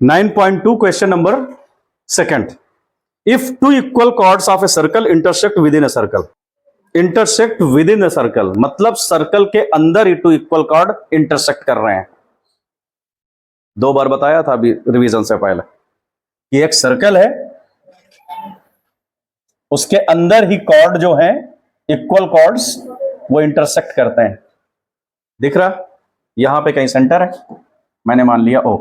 9.2 question number second. If two equal chords of a circle intersect within a circle. Intersect within a circle मतलब circle के अंदर ही two equal cord intersect कर रहे हैं. 2 बार बताया था अभी रिवीजन से पहले कि एक सर्कल है, उसके अंदर ही कॉर्ड जो है इक्वल कॉर्ड्स वो इंटरसेक्ट करते हैं. दिख रहा? यहां पे कहीं सेंटर है, मैंने मान लिया O.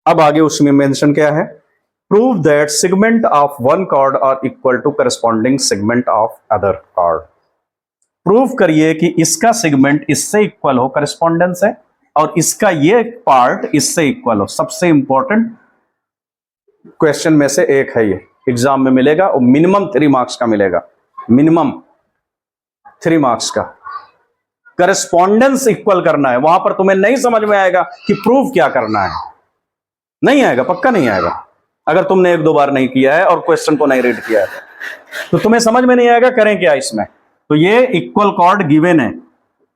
अब आगे उसमें मेंशन क्या है? Prove that segment of one chord are equal to corresponding segment of other chord. Prove करिए कि इसका सेगमेंट इससे इक्वल हो, करस्पॉन्डेंस है, और इसका ये पार्ट इससे इक्वल हो. सबसे इंपॉर्टेंट क्वेश्चन में से एक है ये, एग्जाम में मिलेगा और मिनिमम 3 मार्क्स का मिलेगा. मिनिमम 3 मार्क्स का. करस्पॉन्डेंस इक्वल करना है. वहां पर तुम्हें नहीं समझ में आएगा कि प्रूव क्या करना है. नहीं आएगा, पक्का नहीं आएगा. अगर तुमने 1-2 बार नहीं किया है और क्वेश्चन को नहीं रीड किया है तो तुम्हें समझ में नहीं आएगा करें क्या इसमें. तो ये इक्वल कॉर्ड गिवन है,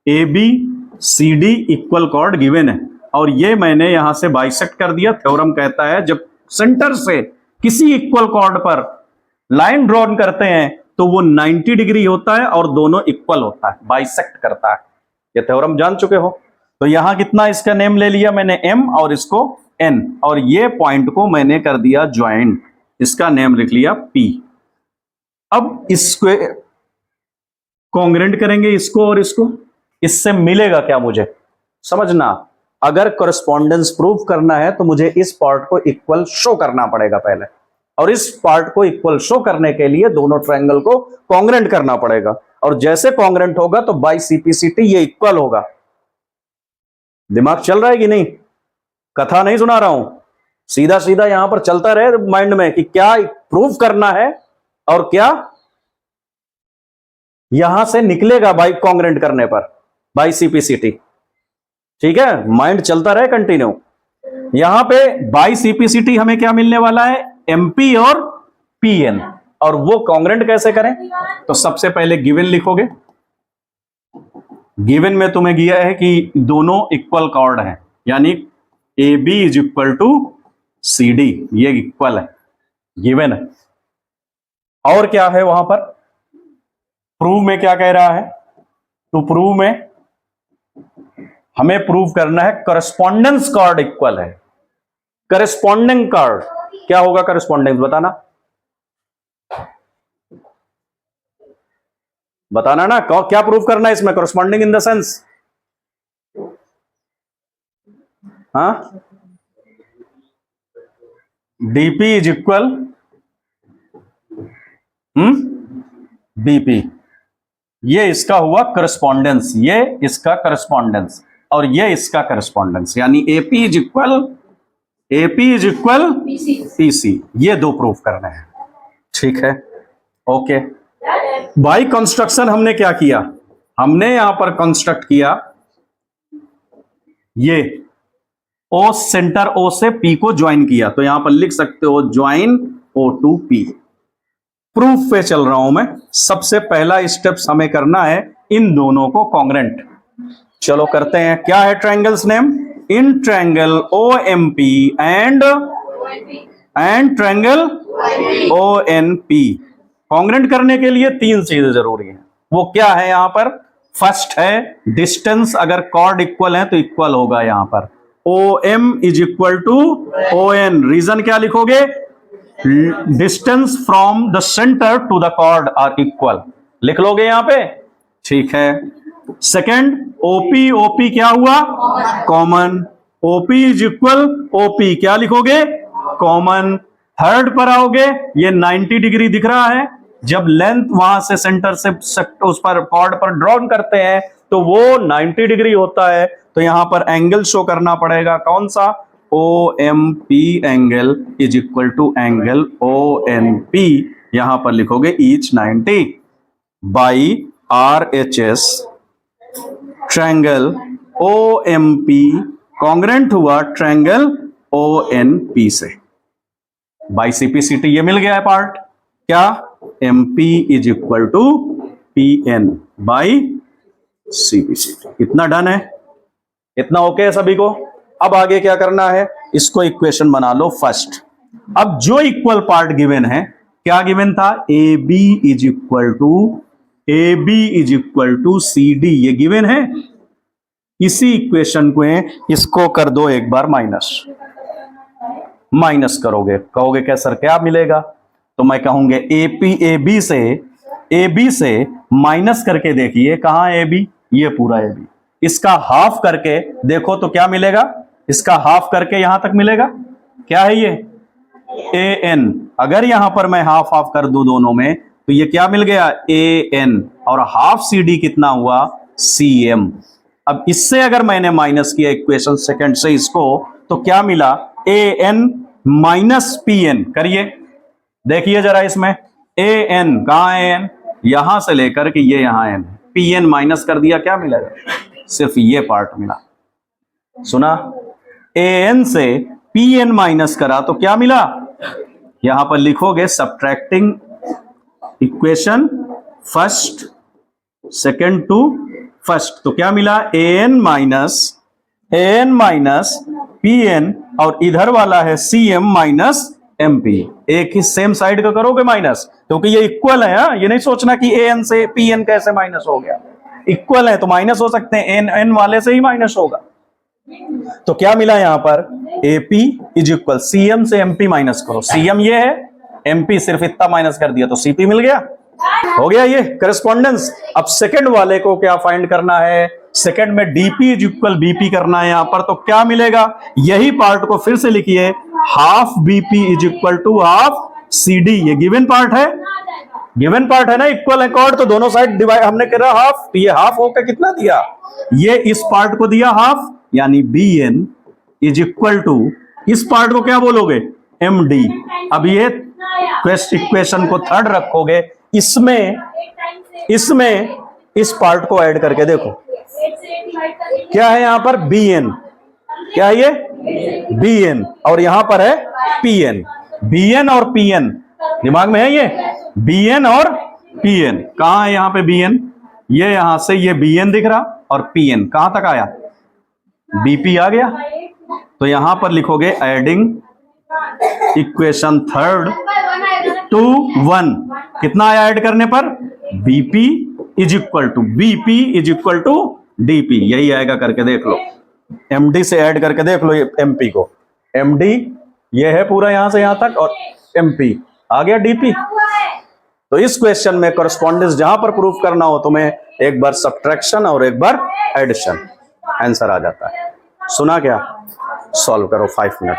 ABCD इक्वल कॉर्ड गिवन है, और ये मैंने यहां से बाइसेक्ट कर दिया. थ्योरम कहता है जब सेंटर से किसी इक्वल कॉर्ड पर लाइन ड्रॉन करते हैं तो वो 90 डिग्री होता है और दोनों इक्वल होता है, बाइसेक्ट करता है. ये थ्योरम जान चुके हो. तो यहां कितना इसका नेम ले लिया मैंने M और इसको N, और ये पॉइंट को मैंने कर दिया ज्वाइंट, इसका नेम लिख लिया P. अब इसको कॉन्ग्रेंट करेंगे, इसको और इसको. इससे मिलेगा क्या मुझे समझना. अगर करस्पॉन्डेंस प्रूव करना है तो मुझे इस पार्ट को इक्वल शो करना पड़ेगा पहले, और इस पार्ट को इक्वल शो करने के लिए दोनों ट्रायंगल को कॉन्ग्रेंट करना पड़ेगा. और जैसे कॉन्ग्रेंट होगा तो बाय CPCT ये इक्वल होगा. दिमाग चल रहा है कि नहीं? कथा नहीं सुना रहा हूं, सीधा सीधा यहां पर चलता रहे माइंड में कि क्या प्रूफ करना है और क्या यहां से निकलेगा बाई कॉन्ग्रेंट करने पर, बाई CPCT. ठीक है, माइंड चलता रहे कंटिन्यू. यहां पे बाई CPCT हमें क्या मिलने वाला है? MP और PN. और वो कॉन्ग्रेंट कैसे करें? तो सबसे पहले गिवन लिखोगे. गिवन में तुम्हें दिया है कि दोनों इक्वल कॉर्ड हैं, यानी AB is equal to CD, ये इक्वल है, गिवन है. और क्या है वहां पर? प्रूव में क्या कह रहा है? तो प्रूव में हमें प्रूव करना है करस्पॉन्डेंस कॉर्ड इक्वल है. करस्पॉन्डिंग कॉर्ड क्या होगा? करस्पॉन्डेंस बताना ना. क्या प्रूव करना है इसमें? करस्पॉन्डिंग इन द सेंस, हाँ, DP इज इक्वल BP. ये इसका हुआ करस्पॉन्डेंस, ये इसका करस्पॉन्डेंस, और ये इसका करस्पॉन्डेंस, यानी AP इज इक्वल PC. ये 2 प्रूफ करने हैं. ठीक है, ओके. बाई कंस्ट्रक्शन हमने क्या किया? हमने यहां पर कंस्ट्रक्ट किया ये O, सेंटर O से P को ज्वाइन किया. तो यहां पर लिख सकते हो join O to P. Proof पे चल रहा हूं मैं. सबसे पहला स्टेप्स हमें करना है इन दोनों को कॉन्ग्रेंट. चलो करते हैं. क्या है triangles name? In triangle OMP and triangle ONP. Congruent करने के लिए 3 चीजें जरूरी हैं. वो क्या है यहां पर? फर्स्ट है डिस्टेंस. अगर कॉर्ड इक्वल है तो इक्वल होगा यहां पर. OM is equal to ON. Reason क्या लिखोगे? Distance from the centre to the chord are equal. लिख लोगे यहां पे? ठीक है. सेकंड OP क्या हुआ? Common. OP is equal OP, क्या लिखोगे? कॉमन. थर्ड पर आओगे, ये 90 डिग्री दिख रहा है. जब लेंथ वहां से सेंटर से उस पर कॉर्ड पर ड्रॉन करते हैं तो वो 90 डिग्री होता है. तो यहां पर एंगल शो करना पड़ेगा. कौन सा? OMP angle is equal to angle ONP. यहां पर लिखोगे each 90 by RHS. Triangle OMP congruent हुआ ट्रायंगल ONP से. बाई CPCT ये मिल गया है पार्ट. क्या? MP is equal to PN by CPCT. इतना डन है, इतना ओके है सभी को. अब आगे क्या करना है? इसको इक्वेशन बना लो फर्स्ट। अब जो इक्वल पार्ट गिवन है, क्या गिवन था, A B is equal to C D, ये गिवन है। इसी इक्वेशन को इसको कर दो एक बार माइनस करोगे, कहोगे क्या सर क्या मिलेगा, तो मैं कहूंगे ए बी से माइनस करके देखिए, कहां ए बी, ये पूरा ए बी, इसका हाफ करके देखो तो क्या मिलेगा, इसका हाफ करके यहां तक मिलेगा, क्या है ये ए एन। अगर यहां पर मैं हाफ हाफ कर दूं दोनों में तो ये क्या मिल गया, ए एन, और हाफ सी डी कितना हुआ, सी एम। अब इससे अगर मैंने माइनस किया इक्वेशन सेकंड से इसको, तो क्या मिला, A N minus P N. करिए देखिए जरा इसमें, ए एन कहां है, एन यहां से लेकर के ये यहां एन, पी एन माइनस कर दिया, क्या मिलेगा, सिर्फ ये पार्ट मिला। सुना, ए एन से पी एन माइनस करा तो क्या मिला, यहां पर लिखोगे subtracting equation first second to first, तो क्या मिला, A N minus P N, और इधर वाला है C M minus M P. एक ही सेम साइड का करोगे माइनस, क्योंकि ये इक्वल है। ये नहीं सोचना कि ए एन से पी एन कैसे माइनस हो गया, इक्वल है तो माइनस हो सकते हैं, एन एन वाले से ही माइनस होगा। तो क्या मिला यहां पर, एपी इज इक्वल, सीएम से एमपी माइनस करो, सीएम ये है, एमपी सिर्फ इतना माइनस कर दिया तो सीपी मिल गया, हो गया ये करस्पॉन्डेंस। अब सेकंड वाले को क्या फाइंड करना है, सेकंड में डीपी इज इक्वल बीपी करना है यहां पर, तो क्या मिलेगा, यही पार्ट को फिर से लिखिए, half BP is equal to half CD. ये गिवन पार्ट है ना, इक्वल है कॉर्ड, तो दोनों साइड डिवाइड हमने करा हाफ, ये हाफ होकर कितना दिया, ये इस पार्ट को दिया हाफ, यानी B N is equal to, इस पार्ट को क्या बोलोगे, एम डी। अब ये इक्वेशन को थर्ड रखोगे, इसमें इस पार्ट को ऐड करके देखो क्या है, यहां पर बी एन, क्या है ये बी एन, और यहां पर है पी एन। बी एन और पी एन दिमाग में है, ये बी एन और पी एन कहां है, यहां पे बी एन, ये यहां से ये बी एन दिख रहा, और पी एन कहां तक आया, बीपी आ गया। तो यहां पर लिखोगे एडिंग इक्वेशन थर्ड टू 1, कितना आया ऐड करने पर, BP is equal to DP, यही आएगा, करके देख लो, एमडी से ऐड करके देख लो, ये एमपी को, एमडी ये है पूरा यहां से यहां तक, और एमपी आ गया डीपी। तो इस क्वेश्चन में कॉरेस्पॉन्डेंस जहां पर प्रूफ करना हो तुम्हें, एक बार सब्ट्रैक्शन और एक बार एडिशन, आंसर आ जाता है। सुना क्या, सॉल्व करो 5 मिनट।